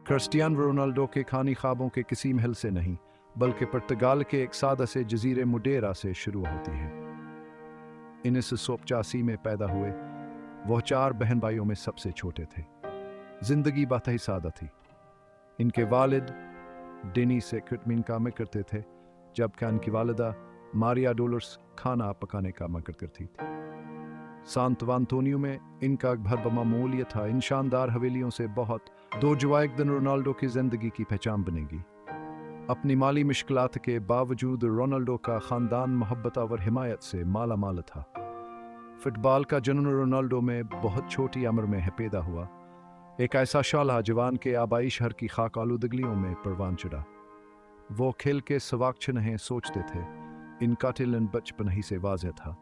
Cristiano Ronaldo के खानी ख्वाबों के किसी महल से नहीं बल्कि पुर्तगाल के एक सादा से जजीरे मुडेरा से शुरू होती है। 1985 में पैदा हुए वह 4 बहन भाइयों में सबसे छोटे थे। जिंदगी बहुत ही सादा थी। इनके वालिद डेनी से किटमिन काम करते थे, जबकि इनकी वालिदा मारिया डोलर्स खाना पकाने का काम करती थी। सांतो एंटोनियो में इनका घर बमामूली था। इन शानदार हवेलियों से बहुत दो जुआ एक दिन रोनाल्डो की जिंदगी की पहचान बनेगी। अपनी माली मुश्किलात के बावजूद रोनाल्डो का खानदान मोहब्बत और हिमायत से माला माल था। फुटबॉल का जन्म रोनाल्डो में बहुत छोटी उम्र में पैदा हुआ। एक ऐसा शाला जवान के आबाई शहर की खाक आलूदगियों में परवान चढ़ा। वो खेल के सवाक्ष नहीं सोचते थे। इनका टैलेंट बचपन ही से वाज़ेह था।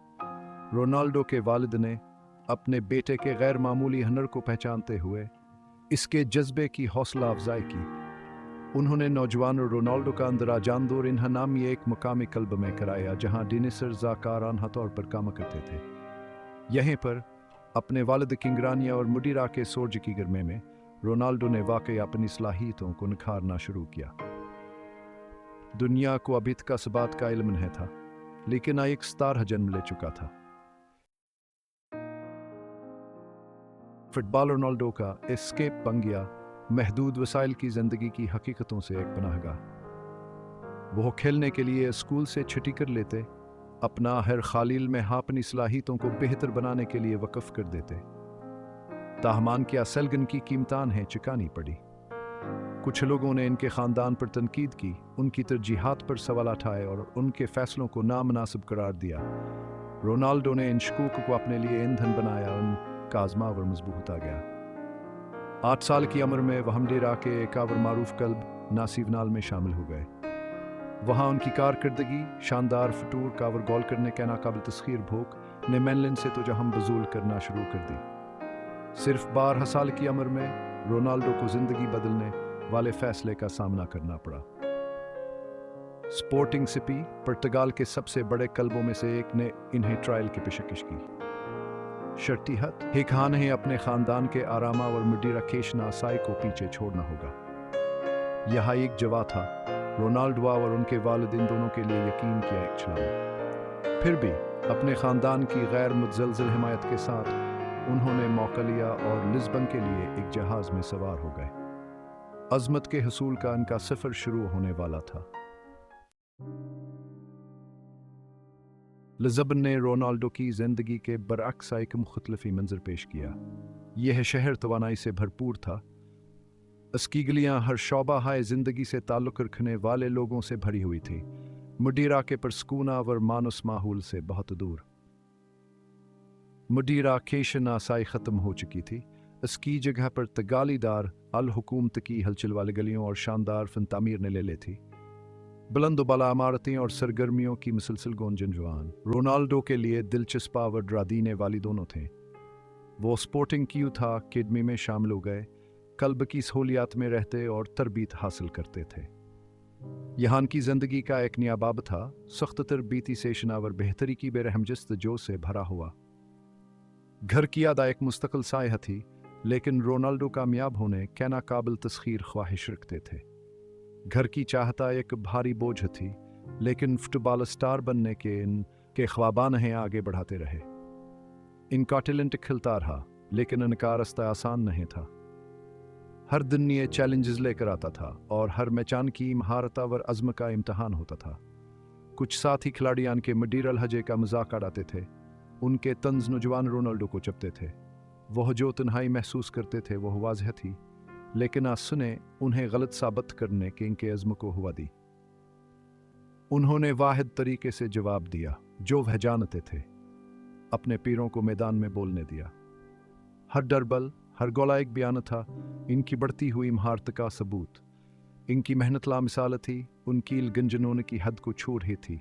रोनाल्डो के वालिद ने अपने बेटे के गैर मामूली हुनर को पहचानते हुए इसके जज्बे की हौसला अफजाई की। उन्होंने नौजवान रोनाल्डो का अंदरा जानदोर इन्हा नामी एक मुकामी क्लब में कराया, जहां डिनिसर ज़ाकाराना तौर पर काम करते थे। यहीं पर अपने वालिद किंग्रानिया और मुडीरा के सोर्ज की गर्मे में रोनाल्डो ने वाकई अपनी सलाहियतों को निखारना शुरू किया। दुनिया को अभी तक इस बात का इल्म नहीं था, लेकिन एक स्टार जन्म ले चुका था। फुटबॉल रोनाल्डो का एस्केप बन गया महदूद वसाइल की जिंदगी की हकीकतों से एक पनाहगाह। वो खेलने के लिए स्कूल से छुट्टी कर लेते, अपना हर खालील में अपनी सलाहियतों को बेहतर बनाने के लिए वक़फ़ कर देते। ताहमान क्या सलगन की कीमतान है चुकानी पड़ी। कुछ लोगों ने इनके ख़ानदान पर तनकीद की, उनकी तरजीहात पर सवाल उठाए और उनके फ़ैसलों को नामुनासिब करार दिया। रोनाल्डो ने इन शकूक को अपने लिए ईंधन बनाया, उनका आज़मा और मजबूत आ गया। 8 साल की उम्र में वह मडेरा के एक और मारूफ क्लब नासिवनाल में शामिल हो गए। वहाँ उनकी कारकर्दगी शानदार फटूर कावर गोल करने के नाकाबिल तस्खीर भोग ने मैनलिन से तो जहम बजूल करना शुरू कर दी। सिर्फ 12 साल की उम्र में रोनाल्डो को जिंदगी बदलने वाले फैसले का सामना करना पड़ा। स्पोर्टिंग सिपी पुर्तगाल के सबसे बड़े क्लबों में से एक ने इन्हें ट्रायल की पेशकश की। शर्ती हद हे खान है अपने खानदान के आरामा और मुडीरा केशना साई को पीछे छोड़ना होगा। यहाँ एक जवा था। रोनाल्डो और उनके वालिदैन दोनों के लिए यकीन किया एक छलांग। फिर भी अपने खानदान की गैर मुतज़लज़ल हिमायत के साथ उन्होंने मौका लिया और लिस्बन के लिए एक जहाज में सवार हो गए। अज़मत के हसूल का इनका सफ़र शुरू होने वाला था। लिस्बन ने रोनाल्डो की जिंदगी के बरअक्स एक मुख्तलिफी मंजर पेश किया। यह शहर तवानाई से भरपूर था। इसकी गलियां हर शोबा हाय जिंदगी से ताल्लुक़ रखने वाले लोगों से भरी हुई थी, मुडीरा के परस्कूना व मानुस माहौल से बहुत दूर। मुडीरा केशन आसाई ख़त्म हो चुकी थी। इसकी जगह पर तगालीदार अल हुकूमत की हलचल वाली गलियों और शानदार फन तामीर ने ले ली थी। बुलंद बाला इमारतें और सरगर्मियों की मुसलसल गूंजन रोनाल्डो के लिए दिलचस्प और डरा देने वाली दोनों थे। वो स्पोर्टिंग क्यू था अकेडमी में शामिल हो गए, क्लब की सहूलियात में रहते और तरबीत हासिल करते थे। यहाँ की जिंदगी का एक नया बाब था, सख्त तरबीती सेशन और बेहतरी की बेरहम जस्तजो से भरा हुआ। घर की याद एक मुस्तकिल साया थी, लेकिन रोनाल्डो कामयाब होने के नाकाबिल तस्खीर ख्वाहिश रखते थे। घर की चाहता एक भारी बोझ थी, लेकिन फुटबॉल स्टार बनने के इनके ख्वाबान हैं आगे बढ़ाते रहे। इनका टैलेंट खिलता रहा, लेकिन इनका रास्ता आसान नहीं था। हर दिन ये चैलेंजेस लेकर आता था और हर मैचान की महारत और अज़्म का इम्तहान होता था। कुछ साथी खिलाड़ियान के मडीर अलहजे का मजाक उड़ाते थे, उनके तंज नौजवान रोनाल्डो को चपते थे। वह जो तन्हाई महसूस करते थे वह वाज़ह थी, लेकिन आंसू ने उन्हें गलत साबित करने के इनके अज़्म को हुआ दी। उन्होंने वाहिद तरीके से जवाब दिया जो वह जानते थे, अपने पीरों को मैदान में बोलने दिया। हर डरबल हर गोला एक बयान था, इनकी बढ़ती हुई महारत का सबूत। इनकी मेहनत लामिसाल थी, उनकी गंजनून की हद को छू रही थी।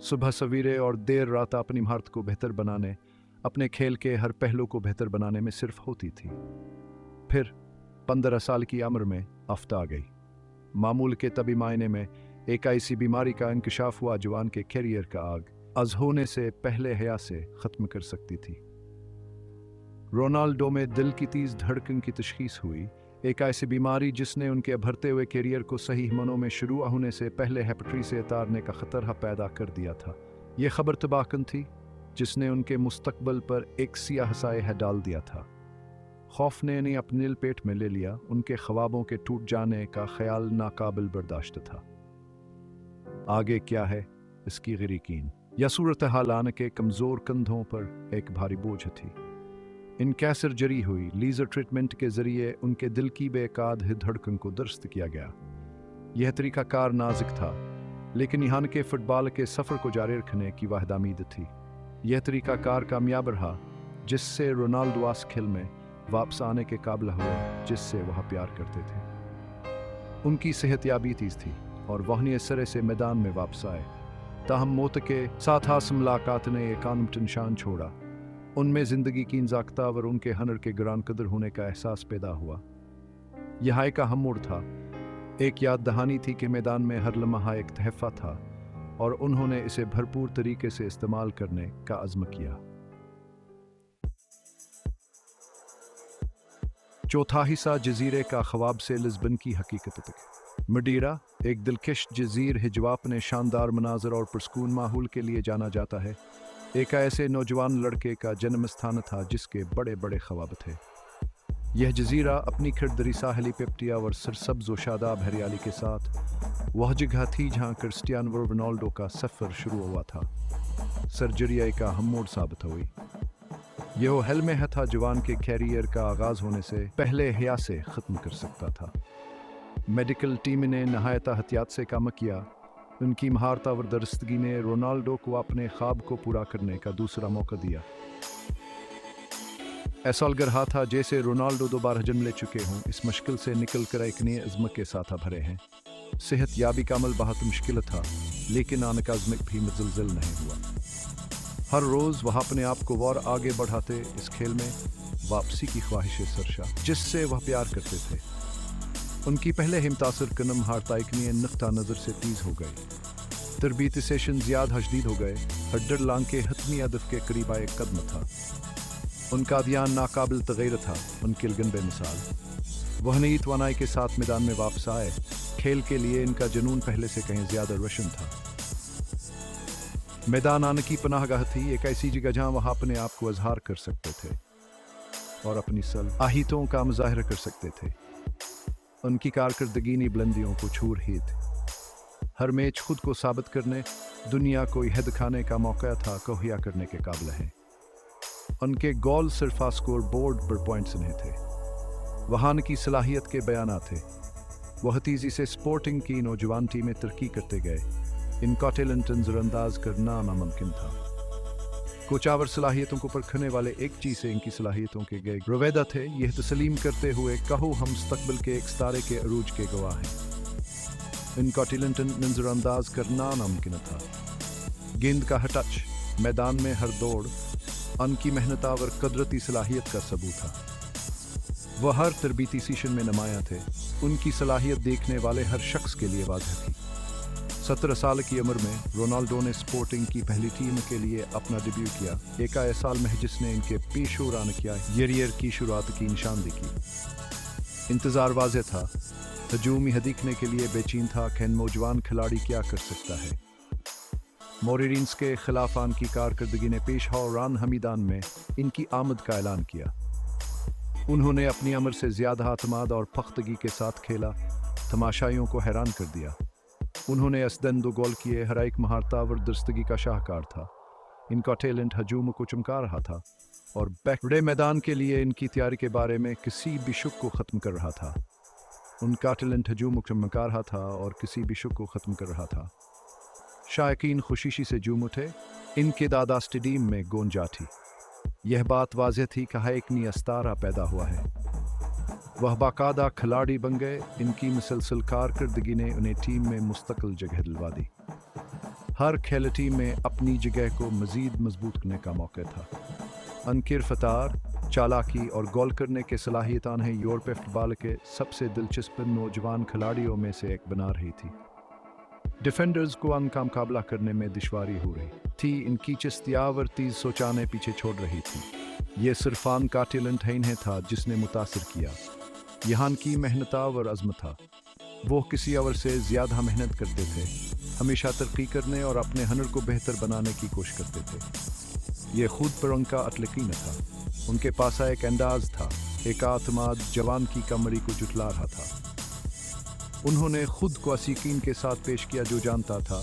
सुबह सवेरे और देर रात अपनी महारत को बेहतर बनाने, अपने खेल के हर पहलू को बेहतर बनाने में सिर्फ होती थी। फिर 15 साल की उम्र में आफत आ गई। मामूल के तभी मायने में एक ऐसी बीमारी का इंकशाफ हुआ जवान के कैरियर का आग अज होने से पहले हया से ख़त्म कर सकती थी। रोनाल्डो में दिल की तेज धड़कन की तशखीस हुई। एक ऐसी बीमारी जिसने उनके उभरते हुए करियर को सही मनों में शुरू होने से पहले हेपेटरी से उतारने का खतरा पैदा कर दिया था। ये खबर तबाहकुन थी जिसने उनके मुस्तकबिल पर एक सियाह साया डाल दिया था। खौफ ने इन्हें अपने लपेट में ले लिया। उनके ख्वाबों के टूट जाने का ख्याल नाकाबिल बर्दाश्त था। आगे क्या है इसकी गिरीकीन या सूरत हाल आने के कमज़ोर कंधों पर एक भारी बोझ थी। इनकी सर्जरी हुई। लेज़र ट्रीटमेंट के जरिए उनके दिल की बेकाद धड़कन को दुरुस्त किया गया। यह तरीकाकार नाजुक था, लेकिन यहाँ के फुटबॉल के सफ़र को जारी रखने की वाहिद उम्मीद थी। यह तरीकाकार कामयाब रहा, जिससे रोनाल्डो उस खेल में वापस आने के काबिल हुए जिससे वह प्यार करते थे। उनकी सेहतयाबी तेज थी और वह नए सिरे से मैदान में वापस आए। ताहम मौत के साथ हास मुलाकात ने एक आनमट निशान छोड़ा। उनमें ज़िंदगी की ज़ाक़ता और उनके हनर के ग्रान कदर होने का एहसास पैदा हुआ। यह एक अहम मोड़ था। एक याद दहानी थी कि मैदान में हर लम्हा एक तहफ़ा था और उन्होंने इसे भरपूर तरीके से इस्तेमाल करने का अज़्म किया। चौथा हिस्सा जजीरे का ख्वाब से लिस्बन की हकीकत तक। मडीरा एक दिलकश जजीर है जो अपने शानदार मनाजर और पुरस्कून माहौल के लिए जाना जाता है। एक ऐसे नौजवान लड़के का जन्म स्थान था जिसके बड़े बड़े ख्वाब थे। यह जजीरा अपनी खिरदरी साहली पेप्टिया और सरसब्ज व शादाब हरियाली के साथ वह जगह थी जहां क्रिस्टियानो रोनाल्डो का सफ़र शुरू हुआ था। सर्जरी एक अहम मोड़ साबित हुई। यह हल में था जवान के कैरियर का आगाज़ होने से पहले हया से ख़त्म कर सकता था। मेडिकल टीम ने नहायत एहतियात से काम किया। उनकी महारत और दरस्तगी ने रोनाल्डो को अपने ख्वाब को पूरा करने का दूसरा मौका दिया। ऐसा लग रहा था जैसे रोनाल्डो दोबारा जन्म ले चुके हों। इस मुश्किल से निकल कर एक नए अज़्म के साथ भरे हैं। सेहत याबी का अमल बहुत मुश्किल था, लेकिन आने का अज़्म भी मुज़लज़ल नहीं हुआ। हर रोज़ वह अपने आप को और आगे बढ़ाते। इस खेल में वापसी की ख्वाहिश सरशा जिससे वह प्यार करते थे। उनकी पहले ही मुतासर कनम हारताइकनी नुक्ता नज़र से तेज़ हो गए। तरबीती सेशन ज़्यादा हशदीद हो गए। हड्डर लांग के हतमी हदफ के करीब आए कदम था। उनका ध्यान नाकाबिल तगैर था। उनकी लगन बेमिसाल। वह नई तवानाई के साथ मैदान में वापस आए। खेल के लिए इनका जुनून पहले से कहीं ज़्यादा रोशन था। मैदान आने की पनाहगाह थी, एक ऐसी जगह जहाँ वह अपने आप को इजहार कर सकते थे और अपनी सलाहियतों का मुजाहरा कर सकते थे। उनकी कारकर्दगी ने बुलंदियों को छू रही थी। हर मैच खुद को साबित करने, दुनिया को यह दिखाने का मौका था कोहिया करने के काबिल हैं। उनके गोल सिर्फ स्कोर बोर्ड पर पॉइंट्स नहीं थे, वहाँ की सलाहियत के बयान थे। वह तेज़ी से स्पोर्टिंग की नौजवान टीमें तरक्की करते गए। इनका टैलेंट नज़रअंदाज करना नामुमकिन था। कुछ आवर सलाहियतों को परखने वाले एक चीज़ से इनकी सलाहियतों के गए रवैदा थे। यह तस्लीम करते हुए कहो हम मुस्तकबिल के एक सितारे के अरूज के गवाह हैं। इनका टैलेंट नज़रअंदाज करना नामुमकिन था। गेंद का हर टच, मैदान में हर दौड़ उनकी मेहनत और कुदरती सलाहियत का सबूत था। वह हर तरबीती सेशन में नुमायां थे। उनकी सलाहियत देखने वाले हर शख्स के लिए वाज़ेह थी। 17 साल की उम्र में रोनाल्डो ने स्पोर्टिंग की पहली टीम के लिए अपना डेब्यू किया। एक आए साल में जिसने इनके पेशोरान किया करियर की शुरुआत की निशानदेही की। इंतज़ार वाज़ेह था। हजूमी देखने के लिए बेचैन था कि नौजवान खिलाड़ी क्या कर सकता है। मोरेरिन्स के खिलाफ की कारकर्दगी ने पेशवारान हमीदान में इनकी आमद का ऐलान किया। उन्होंने अपनी उम्र से ज़्यादा अतमाद और पख्तगी के साथ खेला, तमाशाइयों को हैरान कर दिया। उन्होंने असदन 2 गोल किए। हर एक महारत और दरस्तगी का शाहकार था। इनका टैलेंट हजूम को चमका रहा था और बड़े मैदान के लिए इनकी तैयारी के बारे में किसी भी शुक को ख़त्म कर रहा था। उनका टैलेंट हजूम को चमका रहा था और किसी भी शुक को ख़त्म कर रहा था। शायकीन खुशी से झूम उठे। इनके दादा स्टेडियम में गूंजा थी। यह बात वाज़ेह थी कि एक नया सितारा पैदा हुआ है। वह बाकायदा खिलाड़ी बन गए। इनकी मुसलसल कारकर्दगी ने उन्हें टीम में मुस्तकिल जगह दिलवा दी। हर खेल टीम में अपनी जगह को मज़ीद मजबूत करने का मौका था। उनकी रफ्तार, चालाकी और गोल करने के सलाहियत उन्हें यूरोपीय फुटबॉल के सबसे दिलचस्प नौजवान खिलाड़ियों में से एक बना रही थी। डिफेंडर्स को उनका मुकाबला करने में दुश्वारी हो रही थी। इनकी चस्तियावर तेज सोचाने पीछे छोड़ रही थी। ये सिर्फ का टैलेंट ही नहीं था जिसने मुतासिर किया, यहाँ की मेहनताव और अज़्म था। वो किसी और से ज़्यादा मेहनत करते थे, हमेशा तरक्की करने और अपने हुनर को बेहतर बनाने की कोशिश करते थे। ये खुद पर उनका अटल यकीन था। उनके पास एक अंदाज था, एक आत्माद जवान की कमरी को जुटला रहा था। उन्होंने खुद को इस यकीन के साथ पेश किया जो जानता था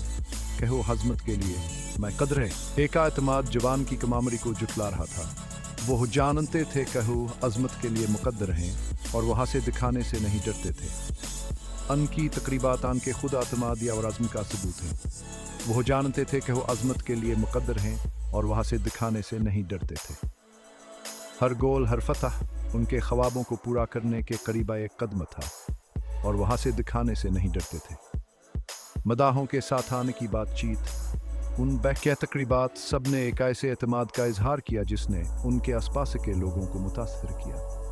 कि वो हज़मत के लिए मैं कदर है। एक आत्माद जवान की कमामरी को जुटला रहा था। वो जानते थे कि वो अज़मत के लिए मुकद्दर हैं और वो हासिल दिखाने से नहीं डरते थे। उनकी तकरीबात आन के खुद आत्मादी और अज़्म का सबूत है। वो जानते थे कि वो अज़मत के लिए मुकद्दर हैं और वहाँ से दिखाने से नहीं डरते थे। हर गोल, हर फतह उनके ख्वाबों को पूरा करने के करीब एक कदम था और वहाँ से दिखाने से नहीं डरते थे। मदाहों के साथ आने की बातचीत, उन बैकिया तकरीबात सब ने एक ऐसे एतमाद का इजहार किया जिसने उनके आसपास के लोगों को मुतासर किया।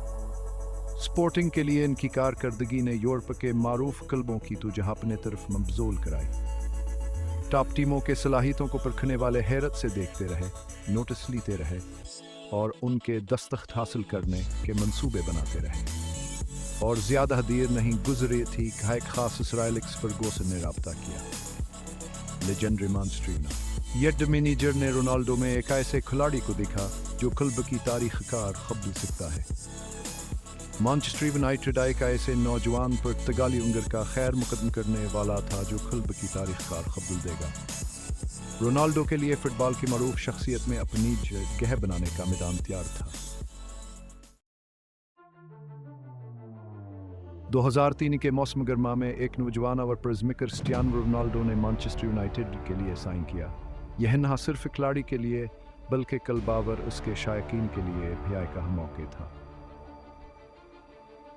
स्पोर्टिंग के लिए इनकी कारकर्दगी ने यूरोप के मारूफ क्लबों की तो जहां अपने तरफ मबजूल कराई। टॉप टीमों के सलाहियतों को परखने वाले हैरत से देखते रहे, नोटिस लेते रहे और उनके दस्तखत हासिल करने के मंसूबे बनाते रहे। और ज़्यादा देर नहीं गुजरी थी कि एक खास इसराइलिक्स फर्गूसन ने रब्ता किया। लेजेंडरी मांचेस्टर यूनाइटेड मैनेजर ने रोनाल्डो में एक ऐसे खिलाड़ी को देखा जो क्लब की तारीख कार खबल सकता है। मैनचेस्टर यूनाइटेड एक ऐसे नौजवान पुर्तगाली उंगर का खैर मुकदम करने वाला था जो क्लब की तारीख कार खबल देगा। रोनाल्डो के लिए फुटबॉल की मरूफ शख्सियत में अपनी जगह बनाने का मैदान तैयार था। 2003 के मौसम गर्मा में एक नौजवान और प्रिज्मिक क्रिस्टियानो रोनाल्डो ने मैनचेस्टर यूनाइटेड के लिए साइन किया। यह न सिर्फ खिलाड़ी के लिए बल्कि कलबावर उसके शायकीन के लिए भी एक अहम मौका था।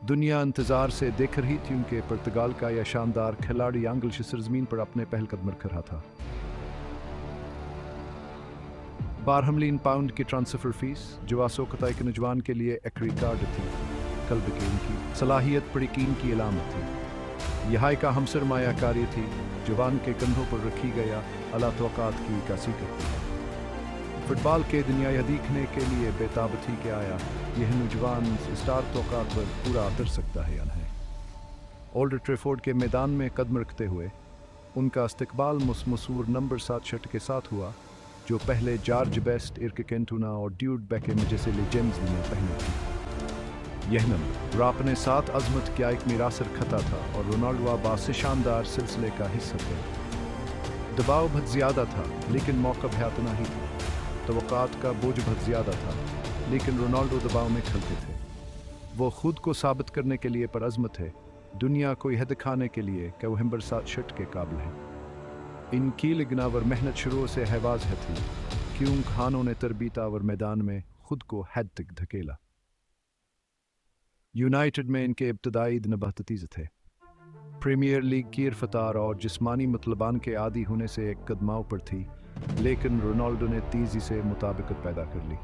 दुनिया इंतजार से देख रही थी उनके पुर्तगाल का यह शानदार खिलाड़ी इंग्लिश सरजमीन पर अपने पहल कदम रख रहा था। 12 मिलियन पाउंड की ट्रांसफर फीस जो आसोकता के नौजवान के लिए एक रिकॉर्ड थी। कल्ब की इनकी सलाहियत पर यकीन की अलामत थी। यह एक अहम सरमायाकारी थी जवान के कंधों पर रखी गया अला तवक्कात की इक्कासी करती है। फुटबॉल के दुनिया यह देखने के लिए बेताब थी कि आया यह नौजवान स्टार तवक्कात पर पूरा उतर सकता है या नहीं। ओल्ड ट्रैफोर्ड के मैदान में कदम रखते हुए उनका इस्तकबाल मशहूर नंबर 7 शर्ट के साथ हुआ जो पहले जॉर्ज बेस्ट, इर्क कैंटोना और ड्यूड बेकहम जैसे लेजेंड्स ने पहने थे। यह नंबर अपने साथ अजमत का एक मिरासर खता था और रोनाल्डो अब्बास से शानदार सिलसिले का हिस्सा थे। दबाव बहुत ज़्यादा था लेकिन मौका भी उतना ही था। तवक्कात का बोझ बहुत ज़्यादा था लेकिन रोनाल्डो दबाव में खलते थे। वो खुद को साबित करने के लिए परअज़्म थे, दुनिया को यह दिखाने के लिए कि वो नंबर 7 शर्ट के काबिल हैं। इनकी लिगनावर मेहनत शुरू से हैवाज है थी क्यों खानों ने तरबीत आवर मैदान में खुद को हद तक धकेला। यूनाइटेड में इनके इब्तदाई दिन बहुत तेज थे। प्रीमियर लीग की इरफतार और जिस्मानी मतलबान के आदी होने से एक कदमाव पर थी लेकिन रोनाल्डो ने तेजी से मुताबिकत पैदा कर ली।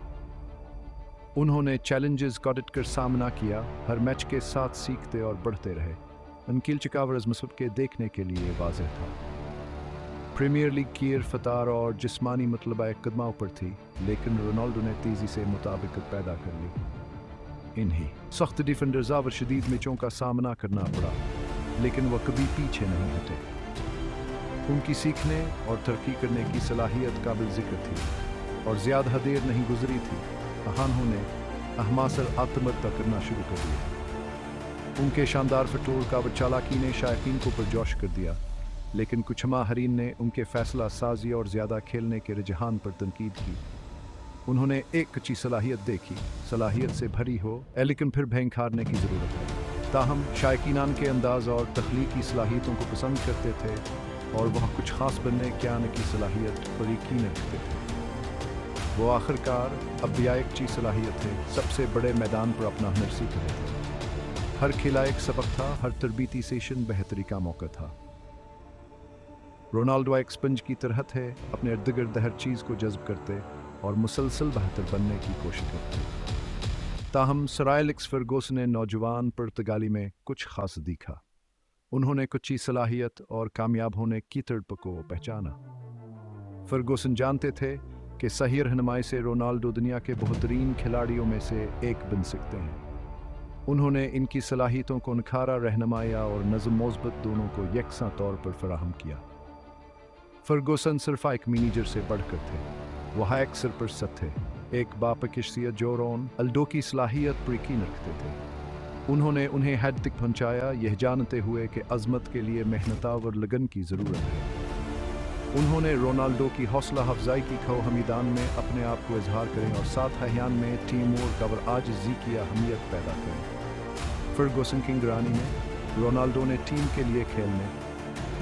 उन्होंने चैलेंजेस का डट कर सामना किया, हर मैच के साथ सीखते और बढ़ते रहे। उनकी चिकावरज मसब के देखने के लिए वाज़ेह था। प्रीमियर लीग की इरफतार और जिस्मानी मतलबा एक कदमाव पर थी लेकिन रोनाल्डो ने तेजी से मुताबिकत पैदा कर ली। इन्हीं सख्त डिफेंडर्स और शदीद मैचों का सामना करना पड़ा लेकिन वह कभी पीछे नहीं हटे। उनकी सीखने और तरक्की करने की सलाहियत काबिल जिक्र थी और ज़्यादा देर नहीं गुजरी थी अहानों ने अहमासर आत्मरता करना शुरू कर दिया। उनके शानदार फटोल का चालाकी ने शायकीन को पुरजोश कर दिया लेकिन कुछ माहरीन ने उनके फैसला साजी और ज़्यादा खेलने के रुझान पर तनकीद की। उन्होंने एक कच्ची सलाहियत देखी, सलाहियत से भरी हो लेकिन फिर भयंकर हारने की ज़रूरत है। ताहम शायकीनान के अंदाज़ और तख्लीकी सलाहियतों को पसंद करते थे और वह कुछ ख़ास बनने के आने की सलाहियत पर यकीन रखते थे। वो आखिरकार अब भी एक चीज़ सलाहियत थे, सबसे बड़े मैदान पर अपना हुनर सीख रहे थे। हर खिला एक सबक था, हर तरबीती सेशन बेहतरी का मौका था। रोनाल्डो एक स्पंज की तरह थे, अपने इर्द गिर्द हर चीज़ को जज्ब करते और मुसलसल बेहतर बनने की कोशिश करते। ताहम सर एलेक्स फर्गूसन ने नौजवान पुर्तगाली में कुछ खास दिखा। उन्होंने कुछ सलाहियत और कामयाब होने की तड़प को पहचाना। फर्गूसन जानते थे कि सही रहनुमाई से रोनाल्डो दुनिया के बेहतरीन खिलाड़ियों में से एक बन सकते हैं। उन्होंने इनकी सलाहियतों को निखारा, रहनुमाया और नज़म मुज़ब्बत दोनों को यकसा तौर पर फराहम किया। फर्गूसन सिर्फ एक मैनेजर से बढ़कर थे, वह एक सरपरस्त थे, एक बापकिशियत जोरोन अल्डो की सलाहियत पर यकीन रखते थे। उन्होंने उन्हें हद तक पहुंचाया, यह जानते हुए कि अज़मत के लिए मेहनत और लगन की ज़रूरत है। उन्होंने रोनाल्डो की हौसला अफजाई की खो हमीदान में अपने आप को इजहार करें और साथ अहियान में टीम वर्क और आजिज़ी की अहमियत पैदा करें। फर्गूसन की निगरानी में रोनाल्डो ने टीम के लिए खेलने,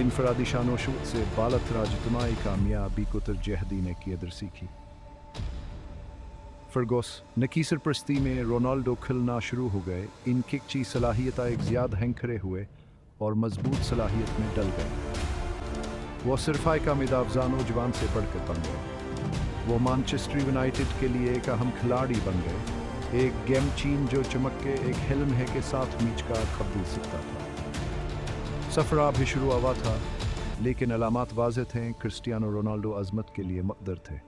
इनफरादी शानोशूत से बालतरा इज्तिमाई कामयाबी को तरजीह देने की अदर सीखी। फर्गूस न की सरपरस्ती में रोनाल्डो खिलना शुरू हो गए, इनकी ची सलाहियत एक ज़्यादा हैंकरे हुए और मजबूत सलाहियत में डल गए। वो सिर्फ एक अमिदाफजा नौजवान से बढ़कर बन गए। वो मैनचेस्टर यूनाइटेड के लिए एक अहम खिलाड़ी बन गए, एक गेम चीन जो चमक के एक हिल्म है के साथ मीच का खबूल सकता था। सफ़र अभी शुरू हुआ था, लेकिन अलामात वाज़ेह थे, क्रिस्टियानो रोनाल्डो अज़मत के लिए मुक़द्दर थे।